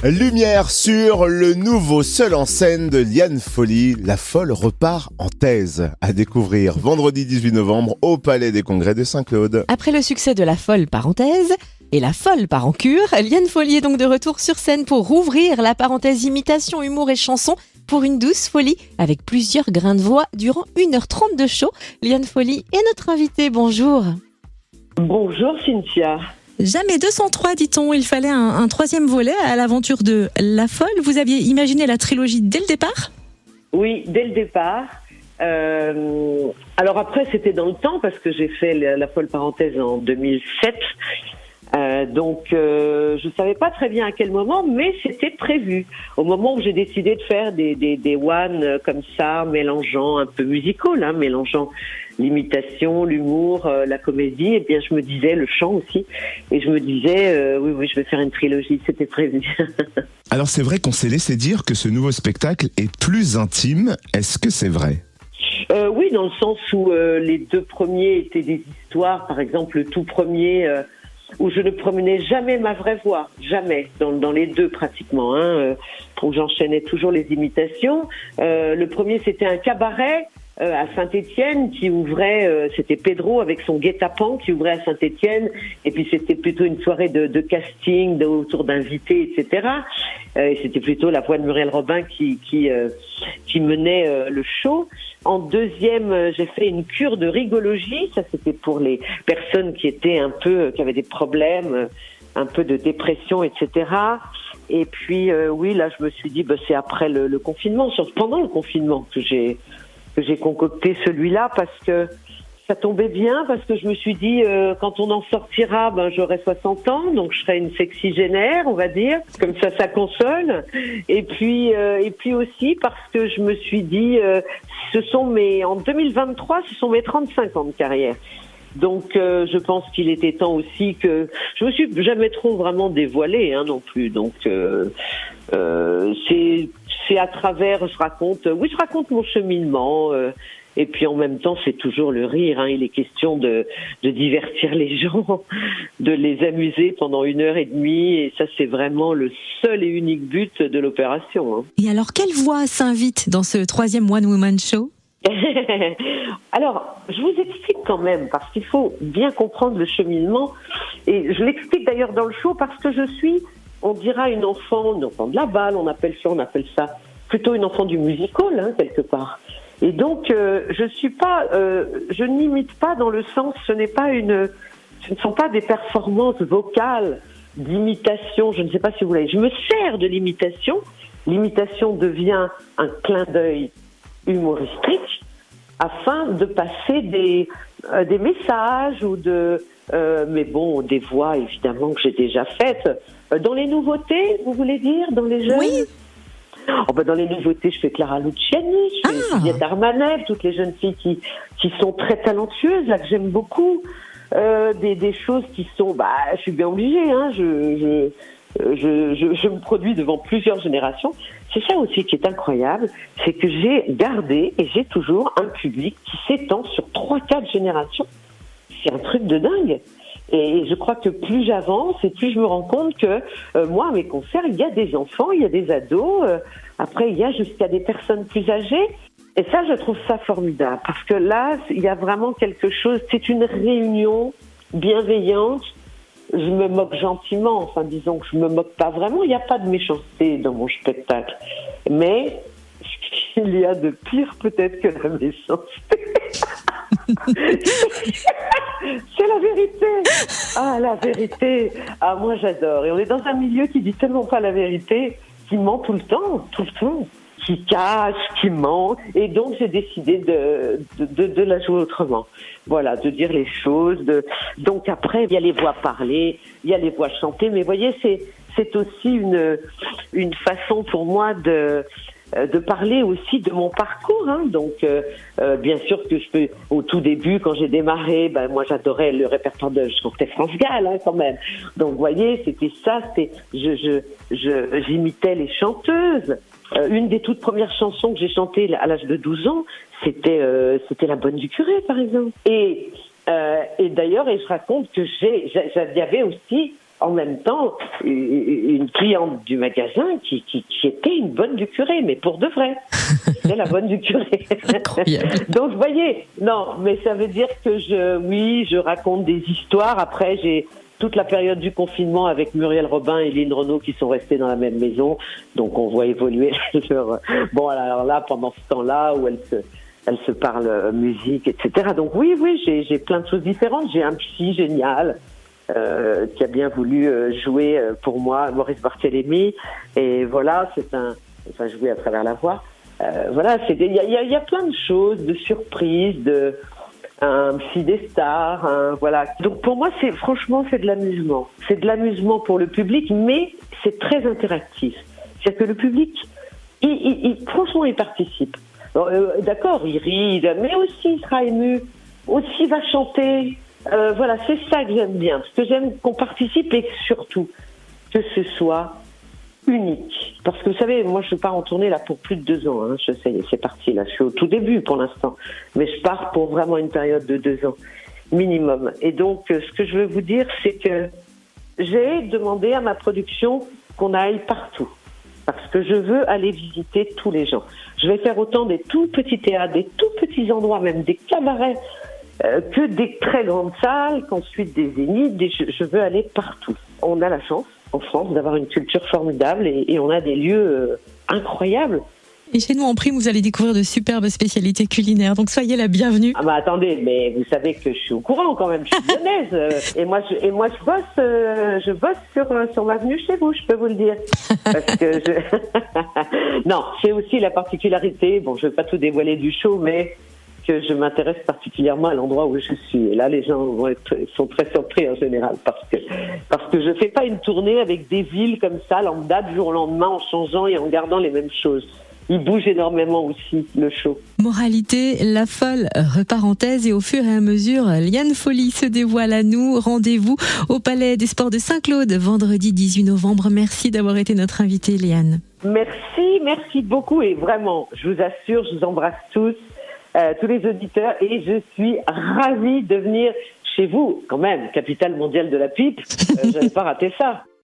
Lumière sur le nouveau seul en scène de Liane Folly, La Folle repart en thèse, à découvrir vendredi 18 novembre au Palais des Congrès de Saint-Claude. Après le succès de La Folle parenthèse et La Folle part en cure, Liane Folly est donc de retour sur scène pour rouvrir la parenthèse imitation, humour et chanson pour une douce folie avec plusieurs grains de voix durant 1h30 de show. Liane Folly est notre invitée, bonjour. Bonjour Cynthia. Jamais 203, dit-on. Il fallait un troisième volet à l'aventure de La Folle. Vous aviez imaginé la trilogie dès le départ ? Oui, dès le départ. Alors après, c'était dans le temps parce que j'ai fait la Folle parenthèse en 2007. Donc, je savais pas très bien à quel moment, mais c'était prévu. Au moment où j'ai décidé de faire des one comme ça, mélangeant un peu musical, mélangeant l'imitation, l'humour, la comédie, et bien je me disais, le chant aussi, et je me disais, oui, je vais faire une trilogie, c'était prévu. Alors c'est vrai qu'on s'est laissé dire que ce nouveau spectacle est plus intime, est-ce que c'est vrai ? Oui, dans le sens où les deux premiers étaient des histoires, par exemple le tout premier... où je ne promenais jamais ma vraie voix, jamais, dans les deux pratiquement, où j'enchaînais toujours les imitations. Le premier, c'était un cabaret à Saint-Étienne qui ouvrait, c'était Pedro avec son guet-apens qui ouvrait à Saint-Étienne, et puis c'était plutôt une soirée de casting autour d'invités, etc. Et c'était plutôt la voix de Muriel Robin qui menait le show. En deuxième, j'ai fait une cure de rigologie. Ça, c'était pour les personnes qui avaient des problèmes, un peu de dépression, etc. Et puis, oui, là, je me suis dit, c'est après le confinement, pendant le confinement que j'ai concocté celui-là parce que ça tombait bien, parce que je me suis dit, quand on en sortira, j'aurai 60 ans, donc je serai une sexygénaire, on va dire, comme ça console. Et puis aussi parce que je me suis dit, en 2023, ce sont mes 35 ans de carrière. Donc, je pense qu'il était temps aussi que je me suis jamais trop vraiment dévoilée, non plus. Donc, c'est à travers, je raconte mon cheminement. Et puis en même temps, c'est toujours le rire. Il est question de divertir les gens, de les amuser pendant 1h30. Et ça, c'est vraiment le seul et unique but de l'opération. Et alors, quelle voix s'invite dans ce troisième One Woman Show ? Alors, je vous explique quand même, parce qu'il faut bien comprendre le cheminement. Et je l'explique d'ailleurs dans le show parce que je suis, on dira, une enfant de la balle, on appelle ça plutôt une enfant du musical, quelque part. Et donc, je n'imite pas dans le sens, ce ne sont pas des performances vocales d'imitation, je ne sais pas si vous voulez. Je me sers de l'imitation. L'imitation devient un clin d'œil humoristique afin de passer des messages ou mais bon, des voix évidemment que j'ai déjà faites. Dans les nouveautés, vous voulez dire, dans les jeunes? Oui. Dans les nouveautés, je fais Clara Luciani, je fais Juliette Armanet, toutes les jeunes filles qui sont très talentueuses, là, que j'aime beaucoup. Des choses qui sont, je suis bien obligée, je me produis devant plusieurs générations. C'est ça aussi qui est incroyable, c'est que j'ai gardé et j'ai toujours un public qui s'étend sur 3-4 générations. C'est un truc de dingue. Et je crois que plus j'avance et plus je me rends compte que moi, à mes concerts, il y a des enfants, il y a des ados, après il y a jusqu'à des personnes plus âgées. Et ça, je trouve ça formidable, parce que là, il y a vraiment quelque chose, c'est une réunion bienveillante. Je me moque gentiment, disons que je me moque pas vraiment, il n'y a pas de méchanceté dans mon spectacle. Mais ce qu'il y a de pire peut-être que la méchanceté. C'est la vérité. La vérité. Moi j'adore. Et on est dans un milieu qui dit tellement pas la vérité, qui ment tout le temps, qui cache, qui ment. Et donc j'ai décidé de la jouer autrement. Voilà, de dire les choses. Donc après, il y a les voix parlées, il y a les voix chantées. Mais vous voyez, c'est aussi une façon pour moi de parler aussi de mon parcours. Donc, bien sûr que je peux, au tout début, quand j'ai démarré, moi j'adorais le répertoire je chantais France Gall, quand même. Donc, vous voyez, c'était ça, j'imitais les chanteuses. Une des toutes premières chansons que j'ai chantées à l'âge de 12 ans, c'était La Bonne du Curé, par exemple. Et d'ailleurs, je raconte que il y avait aussi en même temps une cliente du magasin qui était une bonne du curé, mais pour de vrai. C'est la bonne du curé. Incroyable. Donc, vous voyez, non, mais ça veut dire que je raconte des histoires. Après, j'ai toute la période du confinement avec Muriel Robin et Lynn Renaud qui sont restés dans la même maison. Donc, on voit évoluer leur... Bon, alors là, pendant ce temps-là, où elles se parlent musique, etc. Donc, oui, j'ai plein de choses différentes. J'ai un psy génial qui a bien voulu jouer pour moi, Maurice Barthélémy. Et voilà, jouer à travers la voix. Voilà, il y a plein de choses, de surprises, un psy des stars, voilà. Donc pour moi, franchement, c'est de l'amusement. C'est de l'amusement pour le public, mais c'est très interactif. C'est-à-dire que le public, franchement, il participe. Alors, d'accord, il rit, mais aussi il sera ému, aussi il va chanter. Voilà, c'est ça que j'aime bien. Parce que j'aime qu'on participe et surtout que ce soit unique. Parce que vous savez, moi je pars en tournée là pour plus de 2 ans. Hein. Je sais, c'est parti là. Je suis au tout début pour l'instant. Mais je pars pour vraiment une période de 2 ans minimum. Et donc, ce que je veux vous dire, c'est que j'ai demandé à ma production qu'on aille partout. Parce que je veux aller visiter tous les gens. Je vais faire autant des tout petits théâtres, des tout petits endroits, même des cabarets, que des très grandes salles, qu'ensuite des zéniths. Je veux aller partout. On a la chance en France d'avoir une culture formidable et on a des lieux incroyables. Et chez nous, en prime, vous allez découvrir de superbes spécialités culinaires. Donc, soyez la bienvenue. Ah bah attendez, mais vous savez que je suis au courant quand même. Je suis lyonnaise. Et moi, je bosse sur ma venue chez vous, je peux vous le dire. Parce que non, c'est aussi la particularité. Bon, je vais pas tout dévoiler du show, mais que je m'intéresse particulièrement à l'endroit où je suis. Et là, les gens sont très surpris en général parce que je fais pas une tournée avec des villes comme ça, lambda, du jour au lendemain, en changeant et en gardant les mêmes choses. Il bouge énormément aussi, le show. Moralité, la folle repart en thèse et au fur et à mesure, Liane Folly se dévoile à nous. Rendez-vous au Palais des Sports de Saint-Claude, vendredi 18 novembre. Merci d'avoir été notre invitée, Liane. Merci beaucoup et vraiment, je vous assure, je vous embrasse tous les auditeurs et je suis ravie de venir chez vous, quand même, capitale mondiale de la pipe. Je n'avais pas raté ça.